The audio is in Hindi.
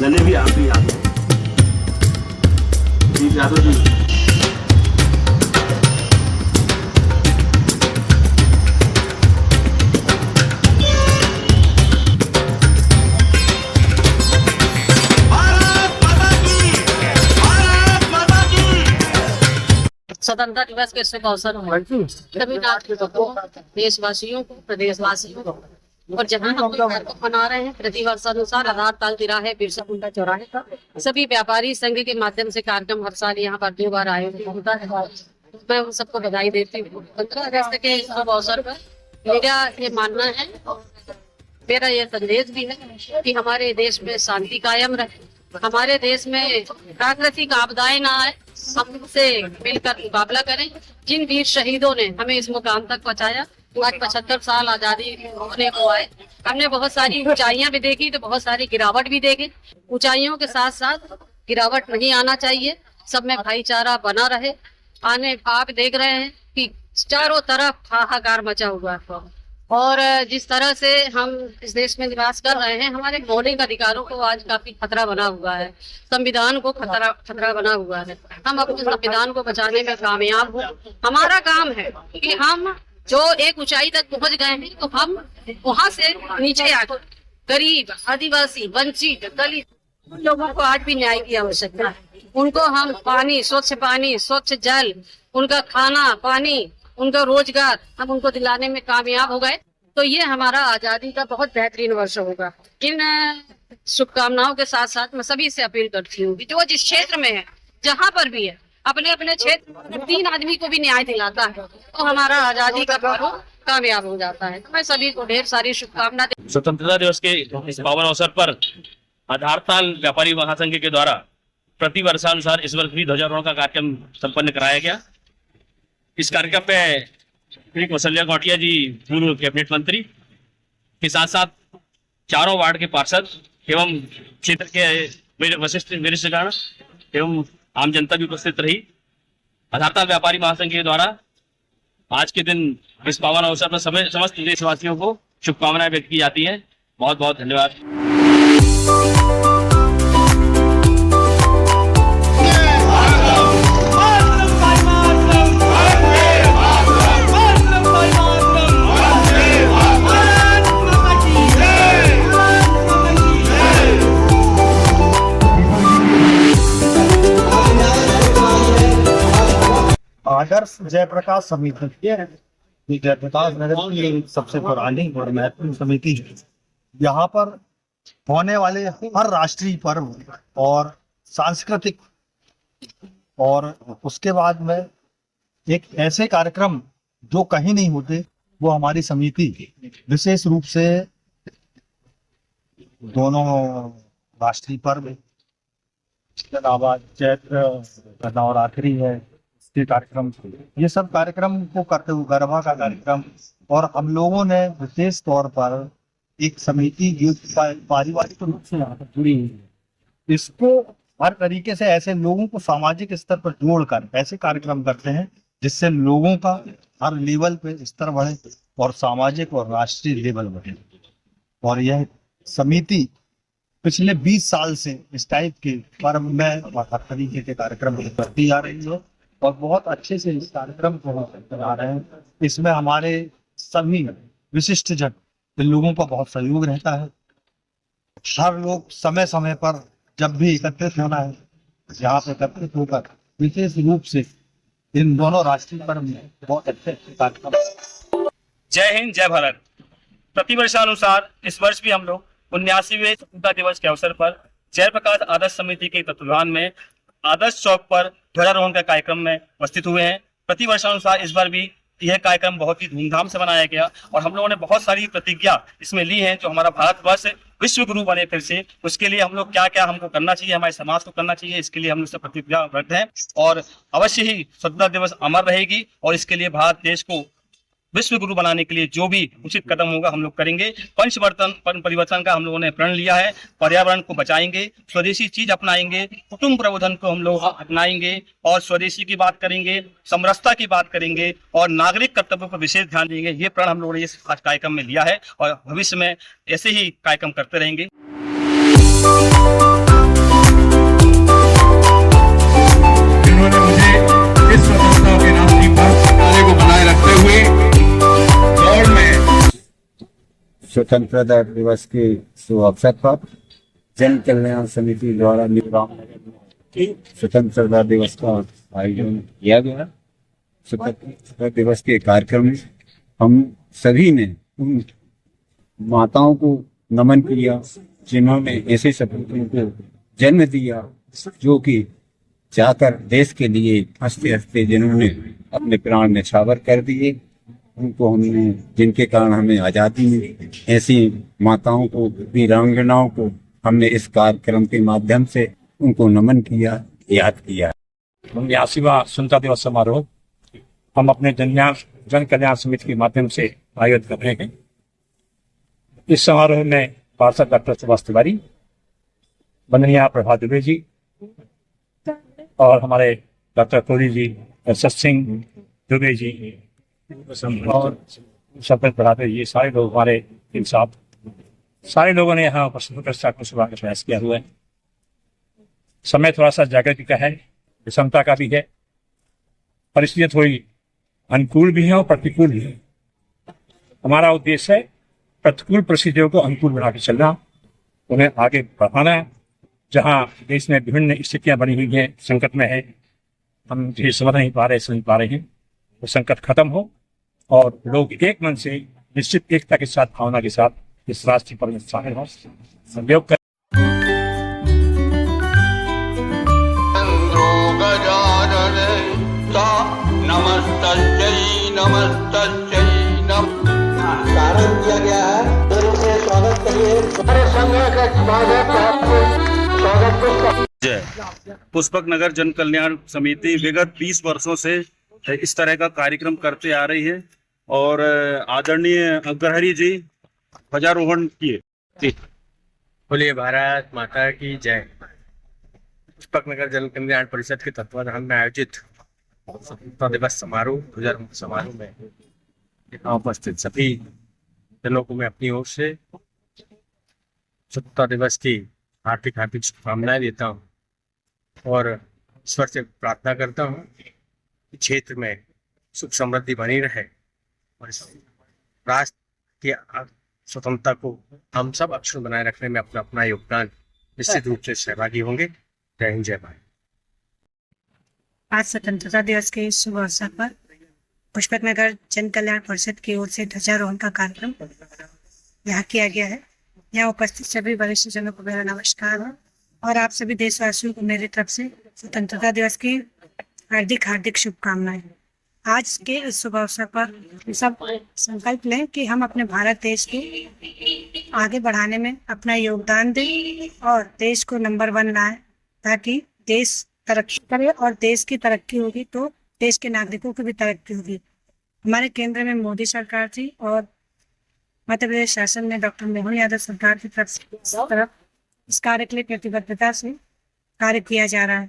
जलेबी आप भी याद जी यादव जी। स्वतंत्रता दिवस के शुभ अवसर पर सभी नागरिकों को, देशवासियों को, प्रदेशवासियों को और जहां हम लोग मना रहे हैं प्रतिवर्ष अनुसार आधार ताल तिराहे बिरसा मुंडा चौराहे का सभी व्यापारी संघ के माध्यम से कार्यक्रम हर साल यहाँ पर 2 बार आयोजित होता है। मैं उन सबको बधाई देती हूँ। 15 अगस्त के शुभ अवसर पर मेरा ये मानना है, मेरा ये संदेश भी है कि हमारे देश में शांति कायम रहे, हमारे देश में प्राकृतिक आपदाएं ना आए, सबसे मिलकर मुकाबला करें। जिन वीर शहीदों ने हमें इस मुकाम तक पहुंचाया, आज 75 साल आजादी होने को आए, हमने बहुत सारी ऊंचाइयां भी देखी तो बहुत सारी गिरावट भी देखी। ऊंचाइयों के साथ साथ गिरावट नहीं आना चाहिए, सब में भाईचारा बना रहे। आप देख रहे हैं कि चारों तरफ हाहाकार मचा हुआ है और जिस तरह से हम इस देश में निवास कर रहे हैं, हमारे मौलिक अधिकारों को आज काफी खतरा बना हुआ है, संविधान को खतरा बना हुआ है। हम अपने संविधान को बचाने में कामयाब हो। हमारा काम है कि हम जो एक ऊंचाई तक पहुंच गए हैं तो हम वहां से नीचे आकर गरीब, आदिवासी, वंचित, दलित लोगों को आज भी न्याय की आवश्यकता है। उनको हम पानी, स्वच्छ जल, उनका खाना पानी, उनका रोजगार हम उनको दिलाने में कामयाब हो गए तो ये हमारा आजादी का बहुत बेहतरीन वर्ष होगा। इन शुभकामनाओं के साथ साथ मैं सभी से अपील करती हूँ कि जो जिस क्षेत्र में है, जहाँ पर भी है, अपने अपने क्षेत्र 3 आदमी को भी न्याय दिलाता है तो हमारा आजादी का पर्व कामयाब हो जाता है। मैं सभी को ढेर सारी शुभकामना। स्वतंत्रता दिवस के इस पावन अवसर पर आधार ताल व्यापारी महासंघ के द्वारा प्रति वर्षानुसार इस वर्ष भी ध्वजारोहण का कार्यक्रम संपन्न कराया गया। इस कार्यक्रम में श्री कौशल्या घोटिया जी, पूर्व कैबिनेट मंत्री के साथ साथ चारों वार्ड के पार्षद एवं क्षेत्र के वरिष्ठ वरिष्ठगण एवं आम जनता भी उपस्थित रही। आधार ताल व्यापारी महासंघ के द्वारा आज के दिन इस पावन अवसर पर समस्त देशवासियों को शुभकामनाएं व्यक्त की जाती हैं। बहुत बहुत धन्यवाद। आदर्श जयप्रकाश समिति, जयप्रकाश नगर की सबसे पुरानी और महत्वपूर्ण समिति है। यहाँ पर होने वाले हर राष्ट्रीय पर्व और सांस्कृतिक और उसके बाद में एक ऐसे कार्यक्रम जो कहीं नहीं होते, वो हमारी समिति विशेष रूप से दोनों राष्ट्रीय पर्व के अलावा चैत्र नवरात्रि है के कार्यक्रम, ये सब कार्यक्रम को करते हुए गरबा का कार्यक्रम, और हम लोगों ने विशेष तौर पर एक समिति जो पारिवारिक रूप से यहाँ पर जुड़ी हुई है, इसको हर तरीके से ऐसे लोगों को सामाजिक स्तर पर जोड़कर ऐसे कार्यक्रम करते हैं जिससे लोगों का हर लेवल पे स्तर बढ़े और सामाजिक और राष्ट्रीय लेवल बढ़े। और यह समिति पिछले 20 साल से इस टाइप के पर्व में हर तरीके के कार्यक्रम करती आ रही है और बहुत अच्छे से इस कार्यक्रम को हम करा रहे हैं। इसमें हमारे सभी विशिष्ट जन लोगों का बहुत सहयोग रहता है। हर लोग समय समय पर जब भी एकत्रित होना है, यहाँ पे एकत्रित होकर विशेष रूप से इन दोनों राष्ट्रीय पर्व में बहुत अच्छे कार्यक्रम। जय हिंद, जय भारत। प्रतिवर्षानुसार इस वर्ष भी हम लोग 79वें स्वतंत्रता दिवस के अवसर पर जयप्रकाश आदर्श समिति के तत्वावधान में आदर्श चौक पर ध्वजारोहण का कार्यक्रम में उपस्थित हुए हैं। प्रतिवर्षानुसार इस बार भी यह कार्यक्रम बहुत ही धूमधाम से मनाया गया और हम लोगों ने बहुत सारी प्रतिज्ञा इसमें ली हैं। जो हमारा भारतवर्ष विश्व गुरु बने फिर से, उसके लिए हम लोग क्या क्या हमको करना चाहिए, हमारे समाज को करना चाहिए, इसके लिए हम लोग सब प्रतिज्ञाबद्ध हैं और अवश्य ही स्वतंत्रता दिवस अमर रहेगी और इसके लिए भारत देश को विश्व गुरु बनाने के लिए जो भी उचित कदम होगा हम लोग करेंगे। परिवर्तन का हम लोगों ने प्रण लिया है। पर्यावरण को बचाएंगे, स्वदेशी चीज अपनाएंगे, कुटुंब प्रबोधन को हम लोग अपनाएंगे और स्वदेशी की बात करेंगे, समरसता की बात करेंगे और नागरिक कर्तव्यों पर विशेष ध्यान देंगे। ये प्रण हम लोगों ने इस कार्यक्रम में लिया है और भविष्य में ऐसे ही कार्यक्रम करते रहेंगे। स्वतंत्रता दिवस के शुभ अवसर पर जन कल्याण समिति द्वारा रामनगर स्वतंत्रता दिवस का आयोजन किया गया। स्वतंत्रता दिवस के कार्यक्रम में हम सभी ने उन माताओं को नमन किया जिन्होंने ऐसे सपूतों को जन्म दिया, जो कि जाकर देश के लिए हंसते हंसते जिन्होंने अपने प्राण न्यौछावर कर दिए, उनको हमने, जिनके कारण हमें आज़ादी मिली, ऐसी माताओं को, वीरांगनाओं को हमने इस कार्यक्रम के माध्यम से उनको नमन किया, याद किया। 89वां स्वतंत्रता दिवस समारोह हम अपने जन कल्याण समिति के माध्यम से आयोजित कर रहे हैं। इस समारोह में पार्षद डॉक्टर सुभाष तिवारी, वंदनीय प्रभा दुबे जी और हमारे डॉक्टर कोहली जी, सत सिंह दुबे जी और सरपंच बढ़ाते, ये सारे लोग हमारे टीम साहब, सारे लोगों ने यहाँ उपस्थित होकर को सुबह का प्रयास किया हुआ है। समय थोड़ा सा जागृति का है, विषमता का भी है, परिस्थितियां थोड़ी अनुकूल भी हैं और प्रतिकूल भी है। हमारा उद्देश्य है प्रतिकूल परिस्थितियों को अनुकूल बना के चलना, उन्हें आगे बढ़ाना। जहाँ देश में विभिन्न स्थितियां बनी हुई हैं, संकट में है, हम जिसे समझ नहीं पा रहे हैं, वो संकट खत्म हो और लोग एक मन से निश्चित एकता के साथ, भावना के साथ इस राष्ट्रीय पर्व में शामिल हो, सहयोग कर। कारण दिया गया है, फिर उसे स्वागत करिए। हमारे संघ का स्वागत जय पुष्पक नगर जन कल्याण समिति विगत 20 वर्षों से इस तरह का कार्यक्रम करते आ रही है और आदरणीय अग्रहरी जी ध्वजारोहण किए। बोलिए भारत माता की जय। पुष्पक नगर जन कल्याण परिषद के तत्वाधान में आयोजित स्वतंत्रता दिवस समारोह 2000 समारोह में यहाँ उपस्थित सभी जनों को मैं अपनी ओर से स्वतंत्रता दिवस की हार्दिक शुभकामनाएं देता हूँ और ईश्वर से प्रार्थना करता हूँ कि क्षेत्र में सुख समृद्धि बनी रहे और इस राष्ट्र की स्वतंत्रता को हम सब अक्षुण्ण बनाए रखने में अपना अपना योगदान निश्चित रूप से सहभागी होंगे। जय हिंद, जय भारत। आज स्वतंत्रता दिवस के शुभ अवसर पर पुष्पक नगर जन कल्याण परिषद की ओर से ध्वजारोहण का कार्यक्रम यहाँ किया गया है। यहाँ उपस्थित सभी वरिष्ठ जनों को मेरा नमस्कार है और आप सभी देशवासियों को मेरी तरफ से स्वतंत्रता दिवस की हार्दिक शुभकामनाएं। आज के इस शुभ अवसर पर सब संकल्प लें कि हम अपने भारत देश को आगे बढ़ाने में अपना योगदान दें और देश को नंबर 1 लाएं, ताकि देश तरक्की करे और देश की तरक्की होगी तो देश के नागरिकों की भी तरक्की होगी। हमारे केंद्र में मोदी सरकार थी और मध्य प्रदेश शासन में डॉक्टर मोहन यादव सरकार की तरफ इस कार्य के लिए प्रतिबद्धता से कार्य किया जा रहा है।